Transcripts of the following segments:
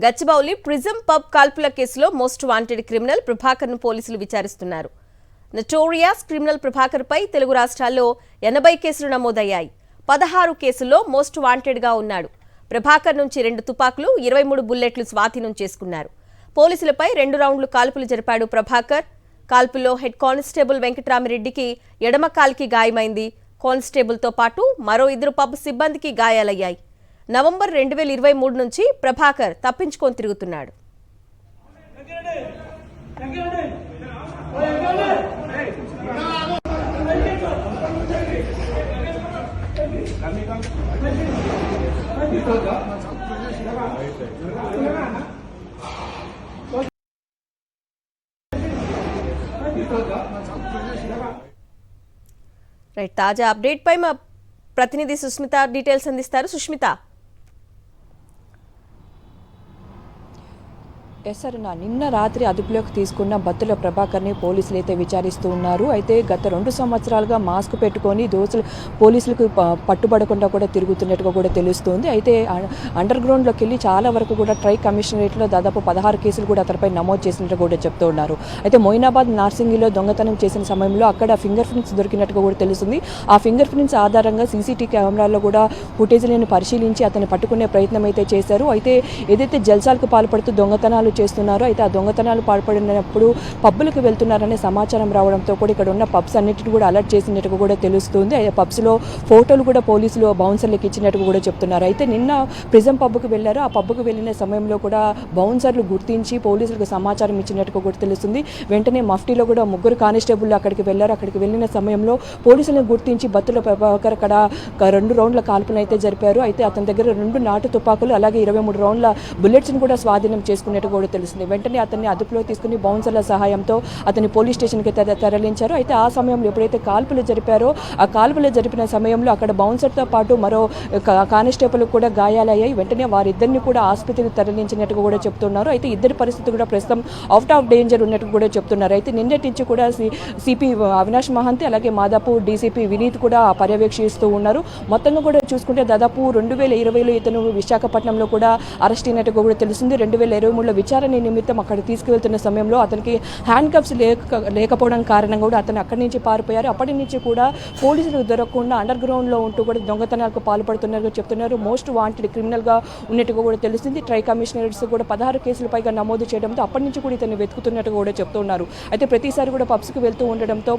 Gachibowli prism pub కాల్పుల కేసులో most wanted criminal ప్రభాకర్ను పోలీసులు విచారిస్తున్నారు. నటోరియాస్ క్రిమినల్ ప్రభాకర్పై తెలుగు రాష్ట్రాల్లో 80 కేసులు నమోదయ్యాయి. 16 కేసుల్లో మోస్ట్ వాంటెడ్గా ఉన్నాడు. ప్రభాకర్ నుంచి 2 తుపాకులు, 23 బుల్లెట్లు స్వాధీనం చేసుకున్నారు. పోలీసులపై 2 రౌండ్లు కాల్పులు జరిపాడు ప్రభాకర్. కాల్పుల్లో హెడ్ కానిస్టేబుల్ వెంకటరామిరెడ్డికి ఎడమ కాలికి గాయమైంది. కానిస్టేబుల్తో పాటు మరో 2 పబ్ సిబ్బందికి గాయాలయ్యాయి. నవంబర్ 2023 నుంచి ప్రభాకర్ తప్పించుకొని తిరుగుతున్నాడు. రైట్, తాజా అప్డేట్ పై మా ప్రతినిధి సుస్మిత డీటెయిల్స్ అందిస్తారు. సుస్మిత. నిన్న రాత్రి అదుపులోకి తీసుకున్న బత్తుల ప్రభాకర్ని పోలీసులు అయితే విచారిస్తూ ఉన్నారు. అయితే గత 2 సంవత్సరాలుగా మాస్క్ పెట్టుకొని దోసులు పోలీసులకు పట్టుబడకుండా కూడా తిరుగుతున్నట్టుగా కూడా తెలుస్తుంది. అయితే అండర్ గ్రౌండ్లోకి వెళ్ళి చాలా వరకు కూడా ట్రై కమిషనరేట్లో దాదాపు 16 కేసులు కూడా అతనిపై నమోదు చేసినట్టు కూడా చెప్తూ ఉన్నారు. అయితే మొయినాబాద్ నార్సింగిలో దొంగతనం చేసిన సమయంలో అక్కడ ఫింగర్ ప్రింట్స్ దొరికినట్టుగా కూడా తెలుస్తుంది. ఆ ఫింగర్ ప్రింట్స్ ఆధారంగా సీసీటీవీ కెమెరాల్లో కూడా ఫుటేజ్లను పరిశీలించి అతన్ని పట్టుకునే ప్రయత్నం అయితే చేశారు. అయితే ఏదైతే జల్సాలకు పాల్పడుతూ దొంగతనాలు చేస్తున్నారు, అయితే ఆ దొంగతనాలు పాల్పడినప్పుడు పబ్బులకు వెళ్తున్నారనే సమాచారం రావడంతో కూడా ఇక్కడ ఉన్న పబ్స్ అన్నిటిని కూడా అలర్ట్ చేసినట్టుగా కూడా తెలుస్తుంది. అయితే పబ్స్లో ఫోటోలు కూడా పోలీసులు బౌన్సర్లకు ఇచ్చినట్టుగా కూడా చెప్తున్నారు. అయితే నిన్న ప్రిజం పబ్కు వెళ్ళారు. ఆ పబ్కు వెళ్ళిన సమయంలో కూడా బౌన్సర్లు గుర్తించి పోలీసులకు సమాచారం ఇచ్చినట్టుగా కూడా తెలుస్తుంది. వెంటనే మఫ్టీలో కూడా 3 కానిస్టేబుల్ అక్కడికి వెళ్ళారు. అక్కడికి వెళ్ళిన సమయంలో పోలీసులను గుర్తించి బత్తుల ప్రభాకర్ అక్కడ 2 రౌండ్ల కాల్పులు అయితే జరిపారు. అయితే అతని దగ్గర 2 నాటు తుపాకులు అలాగే 23 రౌండ్ల బుల్లెట్స్ని కూడా స్వాధీనం చేసుకున్నట్టు కూడా తెలుస్తుంది. వెంటనే అతన్ని అదుపులో తీసుకుని బౌన్సర్ల సహాయంతో అతన్ని పోలీస్ స్టేషన్కి తరలించారు. అయితే ఆ సమయంలో ఎప్పుడైతే కాల్పులు జరిపారో ఆ కాల్పులు జరిపిన సమయంలో అక్కడ బౌన్సర్తో పాటు మరో కానిస్టేబుల్ కూడా గాయాలయ్యాయి. వెంటనే వారిద్దరిని కూడా ఆసుపత్రికి తరలించినట్టుగా కూడా చెప్తున్నారు. అయితే ఇద్దరి పరిస్థితి కూడా ప్రస్తుతం అవుట్ ఆఫ్ డేంజర్ ఉన్నట్టు కూడా చెప్తున్నారు. అయితే నిన్నటి నుంచి కూడా సిపి అవినాష్ మహంతి అలాగే మాదాపూర్ డీసీపీ వినీత్ కూడా పర్యవేక్షిస్తూ ఉన్నారు. మొత్తంగా కూడా చూసుకుంటే దాదాపు 2020లో ఇతను విశాఖపట్నంలో కూడా అరెస్ట్ అయినట్టుగా కూడా తెలుస్తుంది. 2023లో విచారణ నిమిత్తం అక్కడ తీసుకువెళ్తున్న సమయంలో అతనికి హ్యాండ్ కప్స్ లేకపోవడం కారణంగా కూడా అతను అక్కడి నుంచి పారిపోయారు. అప్పటి నుంచి కూడా పోలీసులకు దొరకకుండా అండర్ గ్రౌండ్లో ఉంటూ కూడా దొంగతనాలకు పాల్పడుతున్నట్టుగా చెప్తున్నారు. మోస్ట్ వాంటెడ్ క్రిమినల్గా ఉన్నట్టుగా కూడా తెలుస్తుంది. ట్రై కమిషనరేట్స్ కూడా 16 కేసుల పైగా నమోదు చేయడంతో అప్పటి నుంచి కూడా ఇతను వెతుకుతున్నట్టుగా కూడా చెప్తున్నారు. అయితే ప్రతిసారి కూడా పబ్స్కి వెళ్తూ ఉండడంతో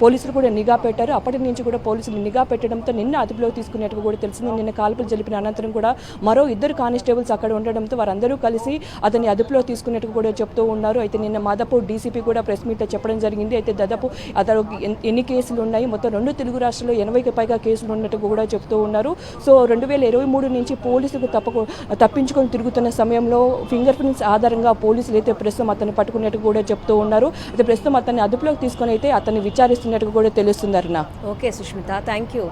పోలీసులు కూడా నిఘా పెట్టారు. అప్పటి నుంచి కూడా పోలీసులు నిఘా పెట్టడంతో నిన్న అదుపులో తీసుకున్నట్టుగా కూడా తెలిసింది. నిన్న కాల్పులు జరిపిన అనంతరం కూడా మరో 2 కానిస్టేబుల్స్ అక్కడ ఉండడంతో వారందరూ కలిసి అతన్ని అదుపులో తీసుకున్నట్టు కూడా చెప్తూ ఉన్నారు. అయితే నిన్న మాదాపూర్ డీసీపీ కూడా ప్రెస్ మీట్లో చెప్పడం జరిగింది. అయితే దాదాపు అతను ఎన్ని కేసులు ఉన్నాయి, మొత్తం 2 తెలుగు రాష్ట్రాల్లో 80కి పైగా కేసులు ఉన్నట్టు కూడా చెప్తూ ఉన్నారు. సో 2023 నుంచి పోలీసులకు తప్పించుకొని తిరుగుతున్న సమయంలో ఫింగర్ ప్రింట్స్ ఆధారంగా పోలీసులు అయితే ప్రస్తుతం అతన్ని పట్టుకున్నట్టు కూడా చెప్తూ ఉన్నారు. అయితే ప్రస్తుతం అతన్ని అదుపులోకి తీసుకొని అయితే అతన్ని విచారిస్తున్నట్టు కూడా తెలుస్తుంది. Okay Sushmita, thank you.